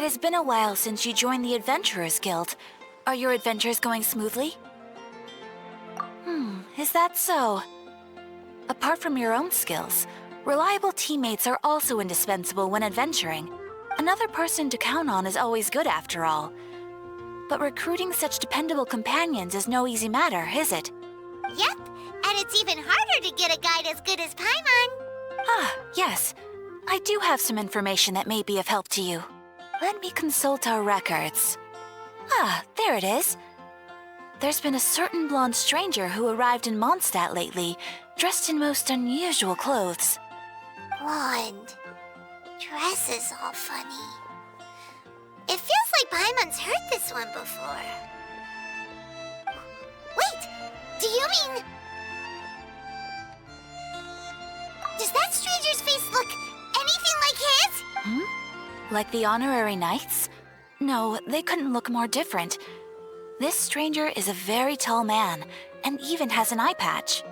It has been a while since you joined the Adventurers Guild. Are your adventures going smoothly? Is that so? Apart from your own skills, reliable teammates are also indispensable when adventuring. Another person to count on is always good after all. But recruiting such dependable companions is no easy matter, is it? Yep, and it's even harder to get a guide as good as Paimon. Ah, yes. I do have some information that may be of help to you. Let me consult our records. Ah, there it is. There's been a certain blonde stranger who arrived in Mondstadt lately, dressed in most unusual clothes. Blonde. Dresses all funny. It feels like Paimon's heard this one before. Wait, do you mean... Does that stranger's face look anything like his? Like the honorary knights? No, they couldn't look more different. This stranger is a very tall man, and even has an eye patch.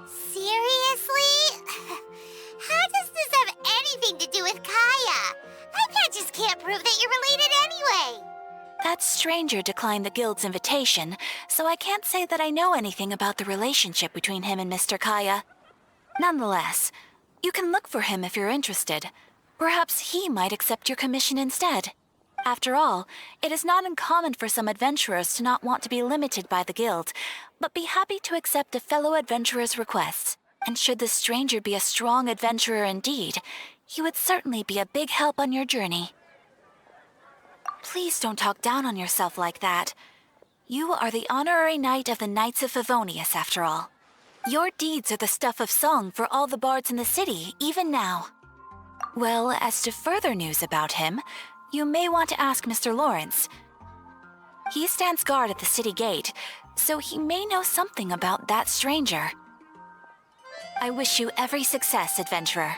Seriously? How does this have anything to do with Kaya? Eye patches can't prove that you're related anyway. That stranger declined the guild's invitation, so I can't say that I know anything about the relationship between him and Mr. Kaya. Nonetheless, you can look for him if you're interested. Perhaps he might accept your commission instead. After all, it is not uncommon for some adventurers to not want to be limited by the guild, but be happy to accept a fellow adventurer's requests. And should the stranger be a strong adventurer indeed, he would certainly be a big help on your journey. Please don't talk down on yourself like that. You are the honorary knight of the Knights of Favonius, after all. Your deeds are the stuff of song for all the bards in the city, even now. Well, as to further news about him, you may want to ask Mr. Lawrence. He stands guard at the city gate, so he may know something about that stranger. I wish you every success, adventurer.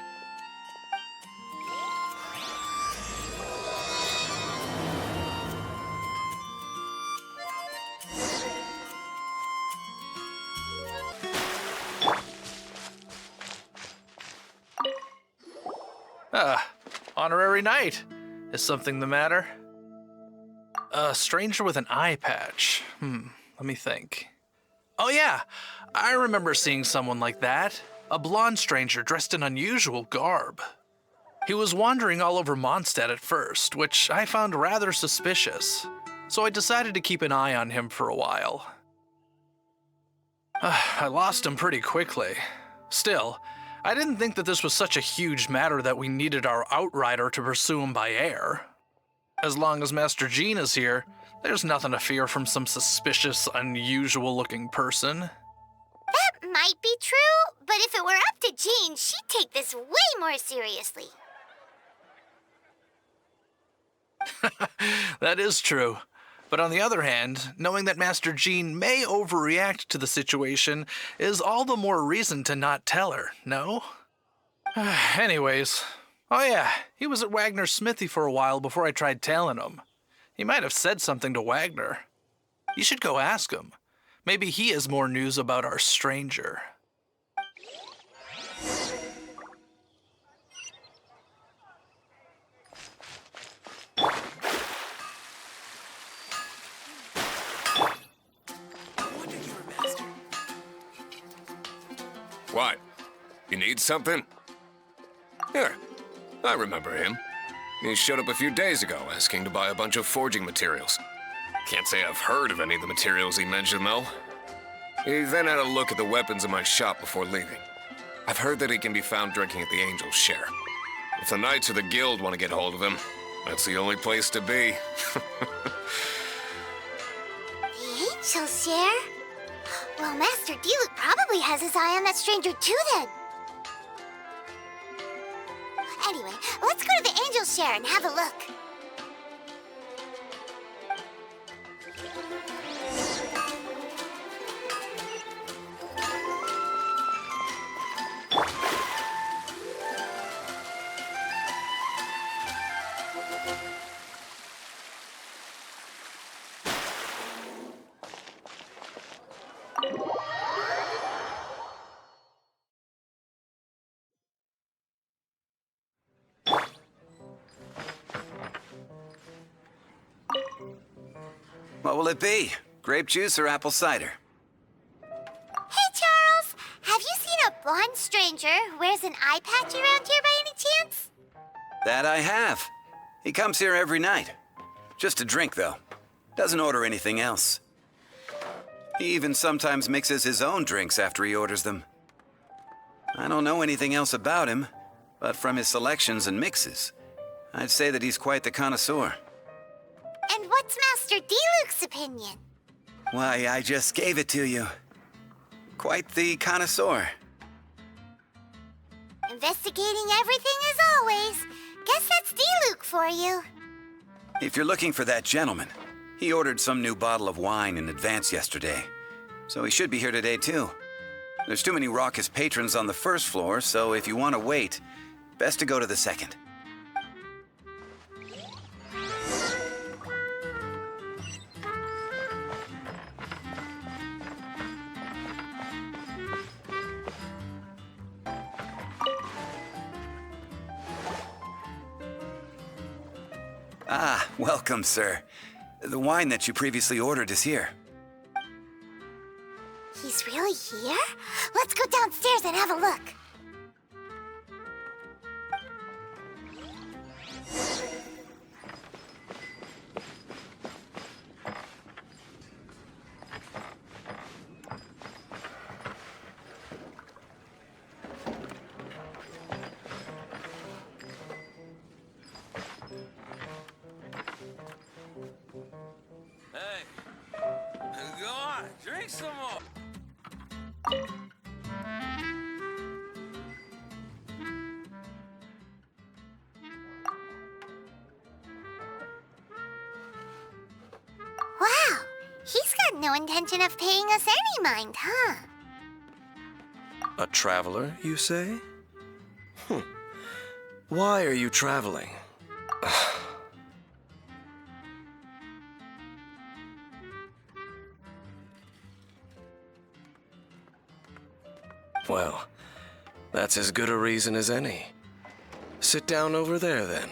Honorary knight. Is something the matter? A stranger with an eye patch. Let me think. Oh yeah, I remember seeing someone like that. A blonde stranger dressed in unusual garb. He was wandering all over Mondstadt at first, which I found rather suspicious. So I decided to keep an eye on him for a while. I lost him pretty quickly. Still, I didn't think that this was such a huge matter that we needed our outrider to pursue him by air. As long as Master Jean is here, there's nothing to fear from some suspicious, unusual-looking person. That might be true, but if it were up to Jean, she'd take this way more seriously. That is true. But on the other hand, knowing that Master Jean may overreact to the situation is all the more reason to not tell her, no? Anyways, oh yeah, he was at Wagner's smithy for a while before I tried tailing him. He might have said something to Wagner. You should go ask him. Maybe he has more news about our stranger. What? You need something? Here, I remember him. He showed up a few days ago asking to buy a bunch of forging materials. Can't say I've heard of any of the materials he mentioned, though. He then had a look at the weapons in my shop before leaving. I've heard that he can be found drinking at the Angel's Share. If the Knights of the Guild want to get hold of him, that's the only place to be. The Angel's Share? Well, Master Diluc probably has his eye on that stranger too, then. Anyway, let's go to the Angel's Share and have a look. What will it be? Grape juice or apple cider? Hey, Charles! Have you seen a blonde stranger who wears an eye patch around here by any chance? That I have. He comes here every night. Just to drink, though. Doesn't order anything else. He even sometimes mixes his own drinks after he orders them. I don't know anything else about him, but from his selections and mixes, I'd say that he's quite the connoisseur. And what's Master D-Luke's opinion? Why, I just gave it to you. Quite the connoisseur. Investigating everything as always. Guess that's D-Luke for you. If you're looking for that gentleman, he ordered some new bottle of wine in advance yesterday, so he should be here today too. There's too many raucous patrons on the first floor, so if you want to wait, best to go to the second. Ah, welcome, sir. The wine that you previously ordered is here. He's really here? Let's go downstairs and have a look. Hey, go on, drink some more. Wow, he's got no intention of paying us any mind, huh? A traveler, you say? Why are you traveling? Well, that's as good a reason as any. Sit down over there, then.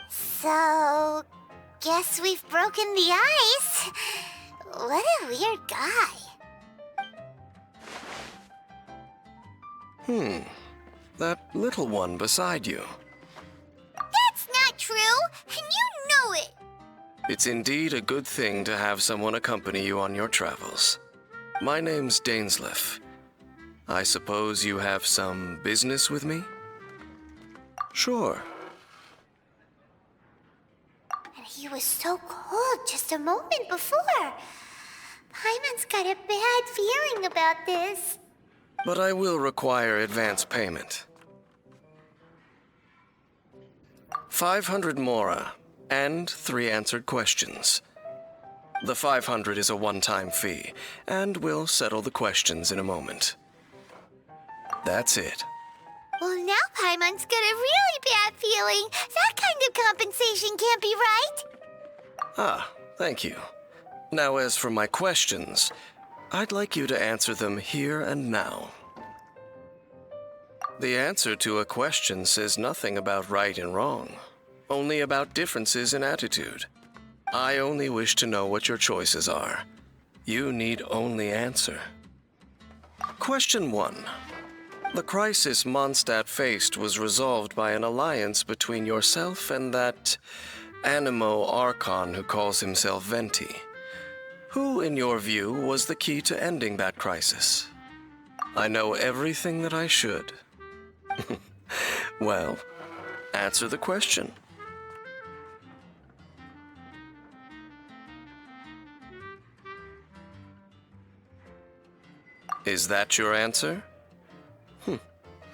So, guess we've broken the ice. What a weird guy. That little one beside you. That's not true, and you know it. It's indeed a good thing to have someone accompany you on your travels. My name's Dainsleif. I suppose you have some business with me? Sure. And he was so cold just a moment before. Paimon's got a bad feeling about this. But I will require advance payment. 500 mora, and 3 answered questions. The 500 is a one-time fee, and we'll settle the questions in a moment. That's it. Well, now Paimon's got a really bad feeling. That kind of compensation can't be right. Ah, thank you. Now, as for my questions, I'd like you to answer them here and now. The answer to a question says nothing about right and wrong, only about differences in attitude. I only wish to know what your choices are. You need only answer. Question 1. The crisis Mondstadt faced was resolved by an alliance between yourself and that Animo Archon who calls himself Venti. Who, in your view, was the key to ending that crisis? I know everything that I should. Well, answer the question. Is that your answer?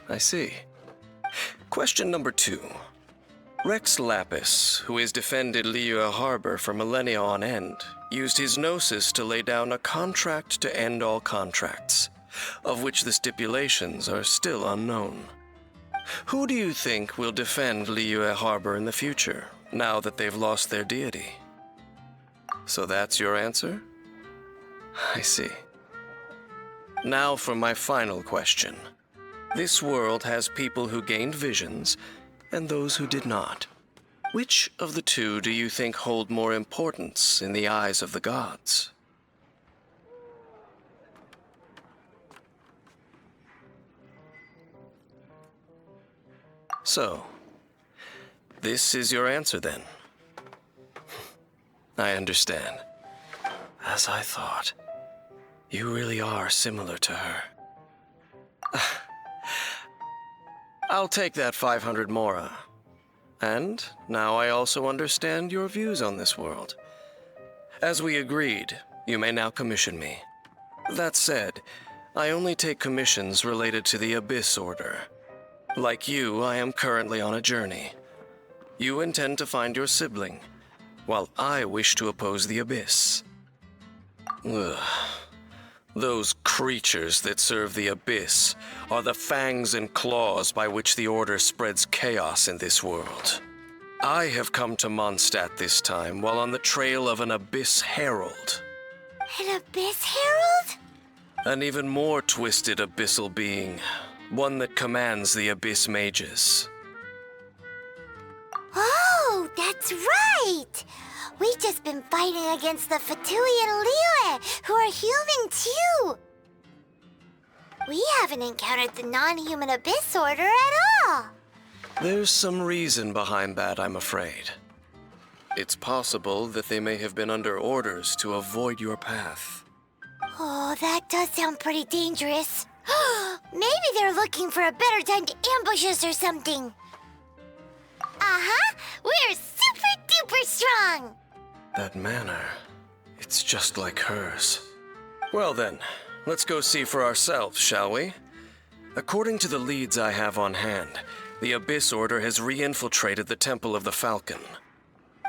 I see. Question number 2. Rex Lapis, who has defended Liyue Harbor for millennia on end, used his gnosis to lay down a contract to end all contracts, of which the stipulations are still unknown. Who do you think will defend Liyue Harbor in the future, now that they've lost their deity? So that's your answer? I see. Now for my final question. This world has people who gained visions and those who did not. Which of the two do you think hold more importance in the eyes of the gods? So, this is your answer then. I understand. As I thought, you really are similar to her. I'll take that 500 mora. And now I also understand your views on this world. As we agreed, you may now commission me. That said, I only take commissions related to the Abyss Order. Like you, I am currently on a journey. You intend to find your sibling, while I wish to oppose the Abyss. Ugh. Those creatures that serve the Abyss are the fangs and claws by which the Order spreads chaos in this world. I have come to Mondstadt this time while on the trail of an Abyss Herald. An Abyss Herald? An even more twisted abyssal being, one that commands the Abyss Mages. Oh, that's right! We've just been fighting against the Fatui and Lair, who are human too! We haven't encountered the non-human Abyss Order at all! There's some reason behind that, I'm afraid. It's possible that they may have been under orders to avoid your path. Oh, that does sound pretty dangerous. Maybe they're looking for a better time to ambush us or something. Uh-huh! We're super duper strong! That manner, it's just like hers. Well then, let's go see for ourselves, shall we? According to the leads I have on hand, the Abyss Order has re-infiltrated the Temple of the Falcon.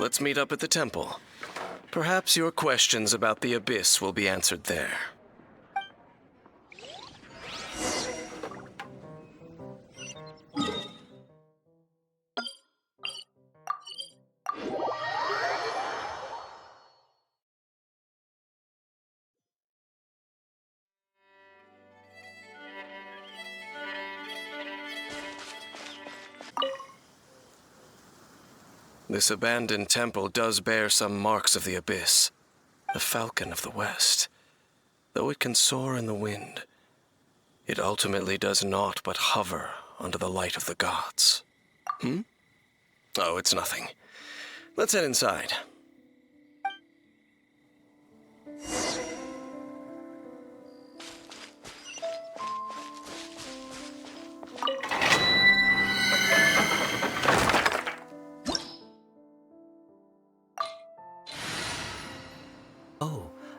Let's meet up at the temple. Perhaps your questions about the Abyss will be answered there. This abandoned temple does bear some marks of the Abyss, the Falcon of the West. Though it can soar in the wind, it ultimately does naught but hover under the light of the gods. Oh, it's nothing. Let's head inside.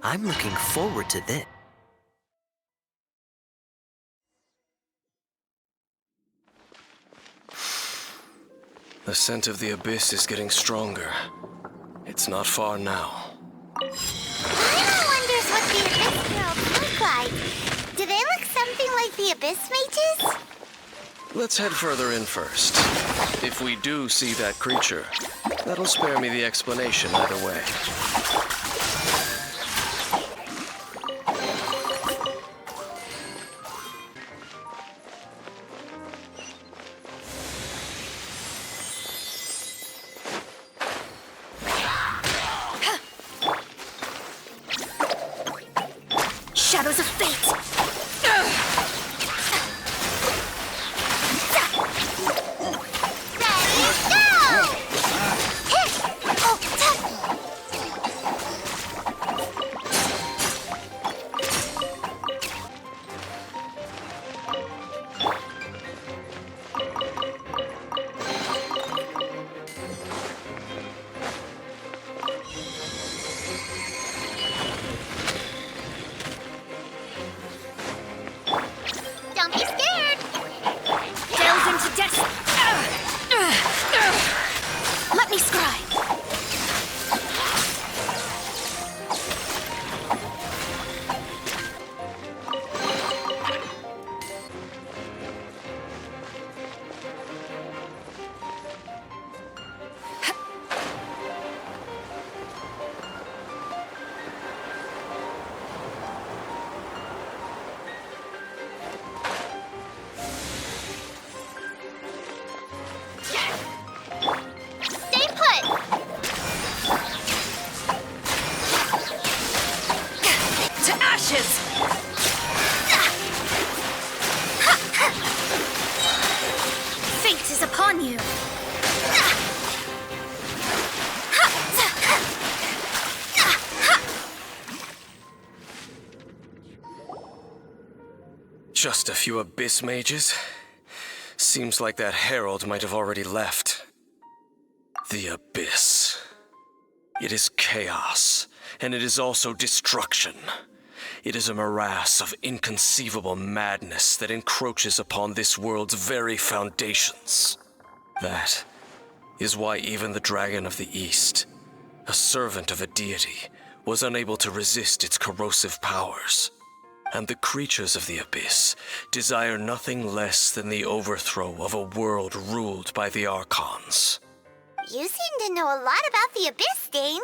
I'm looking forward to this. The scent of the Abyss is getting stronger. It's not far now. Paimon wonders what the Abyss Heralds look like. Do they look something like the Abyss Mages? Let's head further in first. If we do see that creature, that'll spare me the explanation either way. Shadows of fate! Ready, go! you. Just a few abyss mages? Seems like that herald might have already left. The abyss. It is chaos, and it is also destruction. It is a morass of inconceivable madness that encroaches upon this world's very foundations. That is why even the Dragon of the East, a servant of a deity, was unable to resist its corrosive powers. And the creatures of the abyss desire nothing less than the overthrow of a world ruled by the Archons. You seem to know a lot about the Abyss, Dane.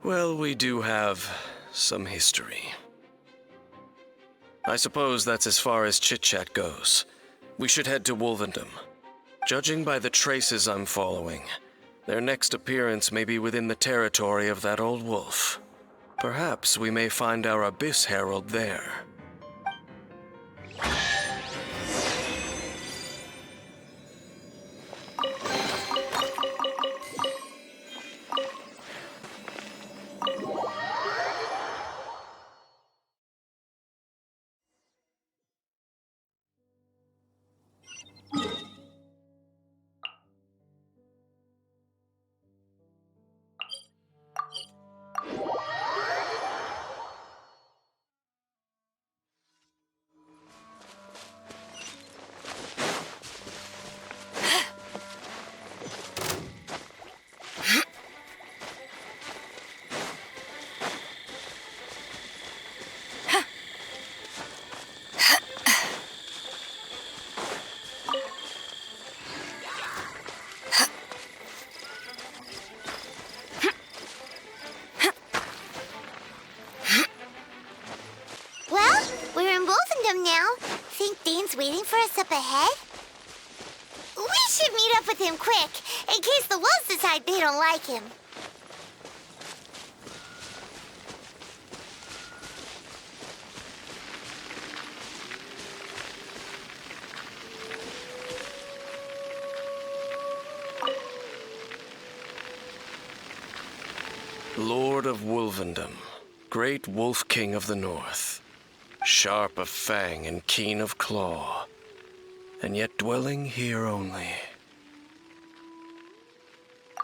Well, we do have some history. I suppose that's as far as chit-chat goes. We should head to Wolvendom. Judging by the traces I'm following, their next appearance may be within the territory of that old wolf. Perhaps we may find our Abyss Herald there. Well, we're in Wolvendom now. Think Dane's waiting for us up ahead? We should meet up with him quick, in case the wolves decide they don't like him. Lord of Wolvendom, great Wolf King of the North, sharp of fang and keen of claw, and yet dwelling here only.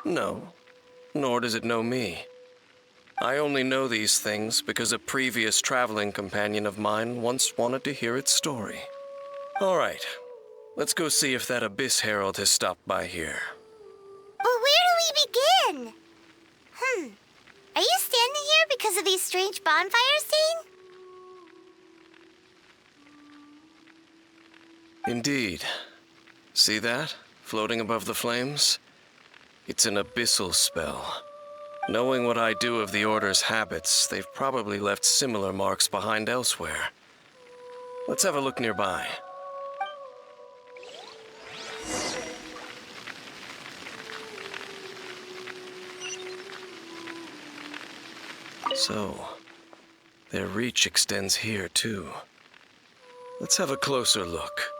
No, nor does it know me. I only know these things because a previous traveling companion of mine once wanted to hear its story. All right, let's go see if that Abyss Herald has stopped by here. But where do we begin? Are you standing here because of these strange bonfires, Dane? Indeed. See that? Floating above the flames? It's an abyssal spell. Knowing what I do of the Order's habits, they've probably left similar marks behind elsewhere. Let's have a look nearby. So, their reach extends here, too. Let's have a closer look.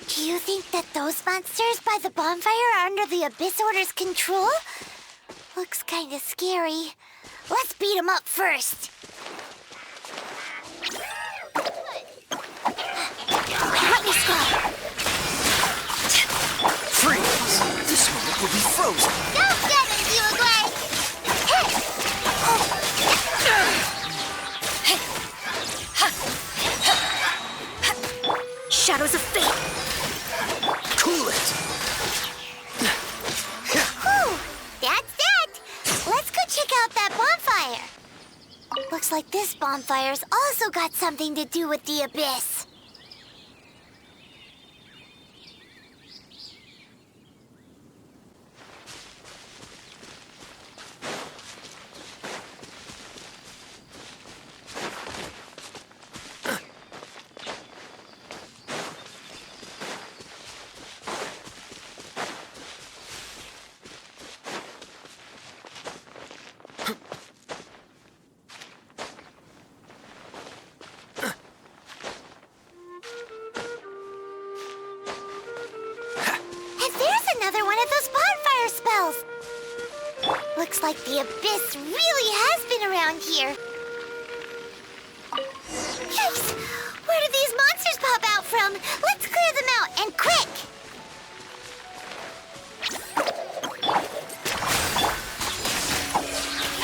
Do you think that those monsters by the bonfire are under the Abyss Order's control? Looks kinda scary. Let's beat them up first. Let me go. Freeze! This moment will be frozen. Don't get it, you guys! Shadows of fate! Cool it! Whew, that's that! Let's go check out that bonfire. Looks like this bonfire's also got something to do with the Abyss. The Abyss really has been around here. Yikes! Where did these monsters pop out from? Let's clear them out, and quick!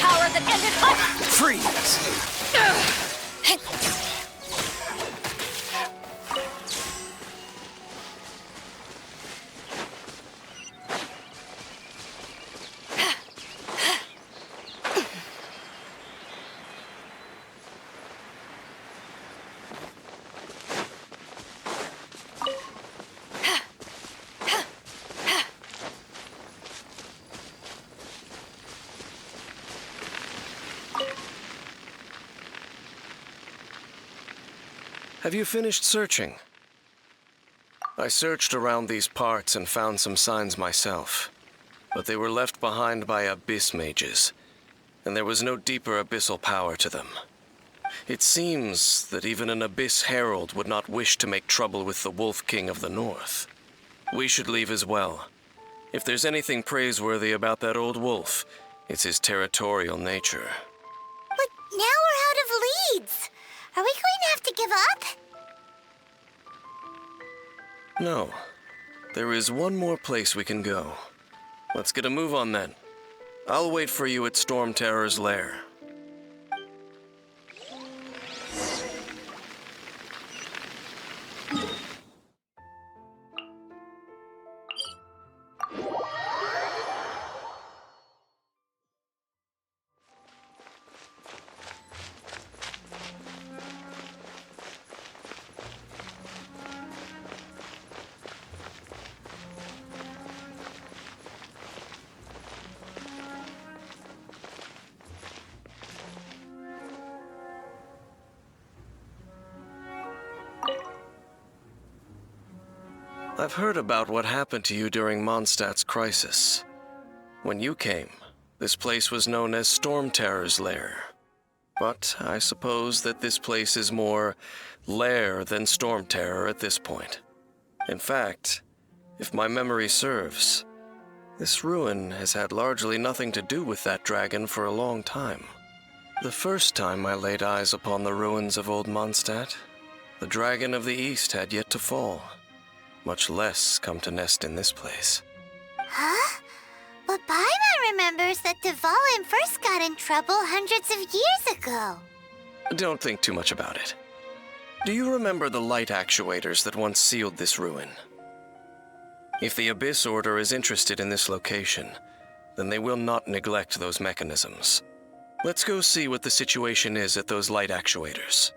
Power that ended up! Freeze! Have you finished searching? I searched around these parts and found some signs myself, but they were left behind by abyss mages, and there was no deeper abyssal power to them. It seems that even an abyss herald would not wish to make trouble with the Wolf King of the North. We should leave as well. If there's anything praiseworthy about that old wolf, it's his territorial nature. But now we're out of leads. Are we going to have to give up? No. There is one more place we can go. Let's get a move on then. I'll wait for you at Stormterror's lair. I've heard about what happened to you during Mondstadt's crisis. When you came, this place was known as Stormterror's lair. But I suppose that this place is more lair than Stormterror at this point. In fact, if my memory serves, this ruin has had largely nothing to do with that dragon for a long time. The first time I laid eyes upon the ruins of old Mondstadt, the dragon of the East had yet to fall, much less come to nest in this place. Huh? But Paimon remembers that Dvalin first got in trouble hundreds of years ago. Don't think too much about it. Do you remember the light actuators that once sealed this ruin? If the Abyss Order is interested in this location, then they will not neglect those mechanisms. Let's go see what the situation is at those light actuators.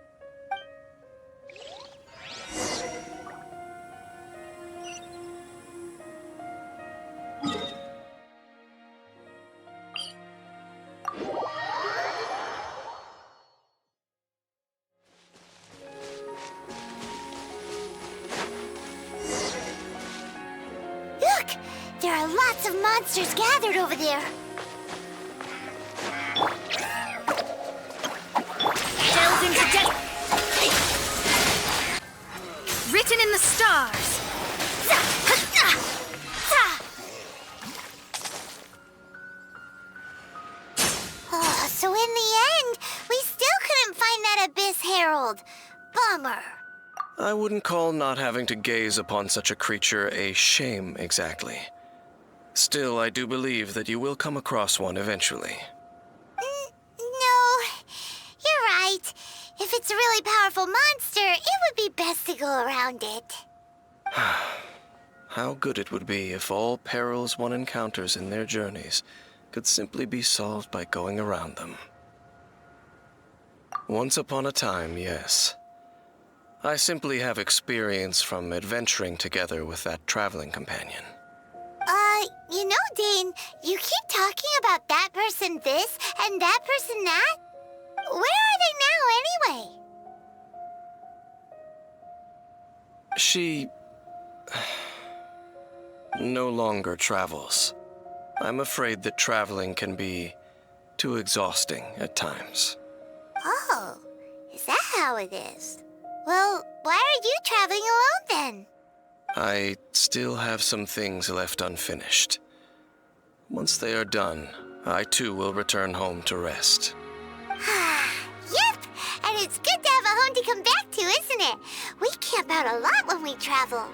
Look! There are lots of monsters gathered over there. Delve into written in the stars. Oh, so in the end, we still couldn't find that Abyss Herald. Bummer. I wouldn't call not having to gaze upon such a creature a shame exactly. Still, I do believe that you will come across one eventually. No, you're right. If it's a really powerful monster, it would be best to go around it. How good it would be if all perils one encounters in their journeys could simply be solved by going around them. Once upon a time, yes. I simply have experience from adventuring together with that traveling companion. You know, Dane, you keep talking about that person this and that person that. Where are they now, anyway? She no longer travels. I'm afraid that traveling can be too exhausting at times. Oh, is that how it is? Well, why are you traveling alone then? I still have some things left unfinished. Once they are done, I too will return home to rest. Yep, and it's good to have a home to come back to, isn't it? We camp out a lot when we travel.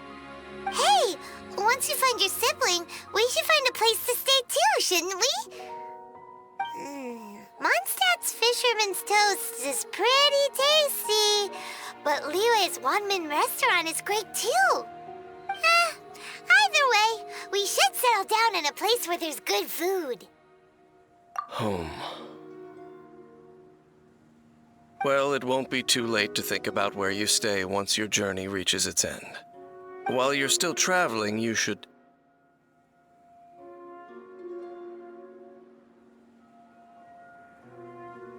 Hey, once you find your sibling, we should find a place to stay too, shouldn't we? Mondstadt's Fisherman's Toast is pretty tasty, but Liyue's Wanmin restaurant is great too. Either way, we should settle down in a place where there's good food. Home. Well, it won't be too late to think about where you stay once your journey reaches its end. While you're still traveling, you should...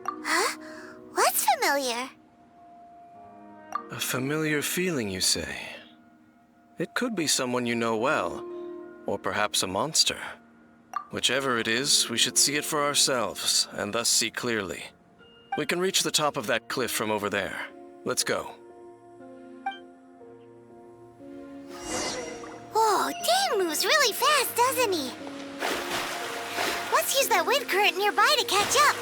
Huh? What's familiar? A familiar feeling, you say? It could be someone you know well, or perhaps a monster. Whichever it is, we should see it for ourselves, and thus see clearly. We can reach the top of that cliff from over there. Let's go. Whoa, Dane moves really fast, doesn't he? Let's use that wind current nearby to catch up.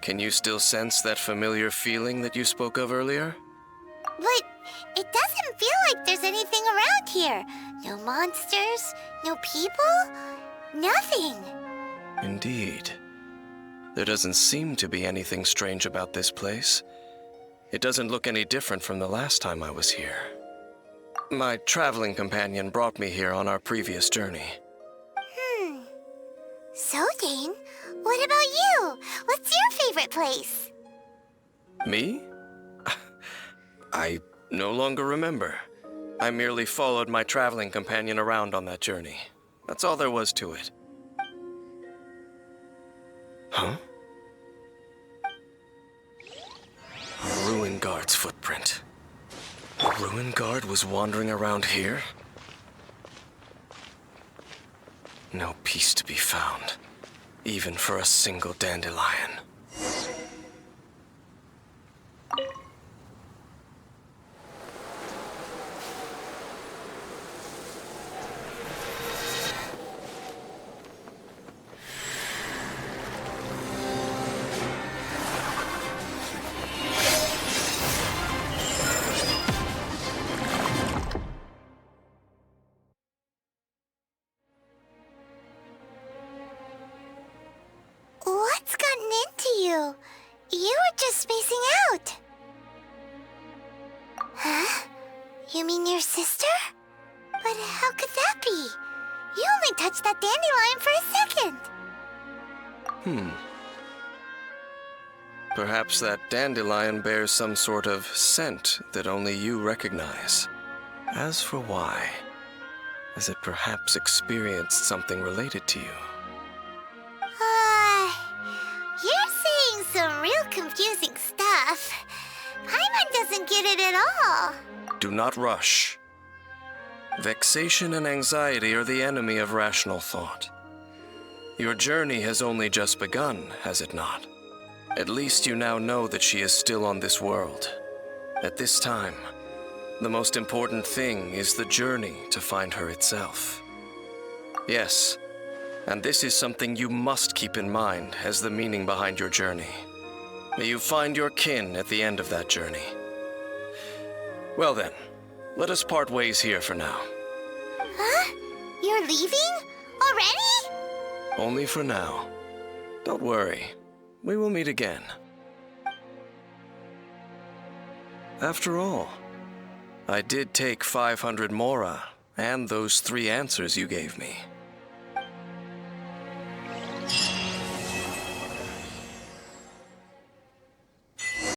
Can you still sense that familiar feeling that you spoke of earlier? But it doesn't feel like there's anything around here. No monsters, no people, nothing. Indeed. There doesn't seem to be anything strange about this place. It doesn't look any different from the last time I was here. My traveling companion brought me here on our previous journey. So, Dane, what about you? What's your favorite place? Me? I no longer remember. I merely followed my traveling companion around on that journey. That's all there was to it. Huh? A ruin guard's footprint. A ruin guard was wandering around here? No peace to be found, even for a single dandelion. What's gotten into you? You were just spacing out. Huh? You mean your sister? But how could that be? You only touched that dandelion for a second. Perhaps that dandelion bears some sort of scent that only you recognize. As for why, has it perhaps experienced something related to you? You're saying some real confusing stuff. Paimon doesn't get it at all. Do not rush. Vexation and anxiety are the enemy of rational thought. Your journey has only just begun, has it not? At least you now know that she is still on this world. At this time, the most important thing is the journey to find her itself. Yes, and this is something you must keep in mind as the meaning behind your journey. May you find your kin at the end of that journey. Well then, let us part ways here for now. Huh? You're leaving? Already? Only for now. Don't worry, we will meet again. After all, I did take 500 mora and those 3 answers you gave me.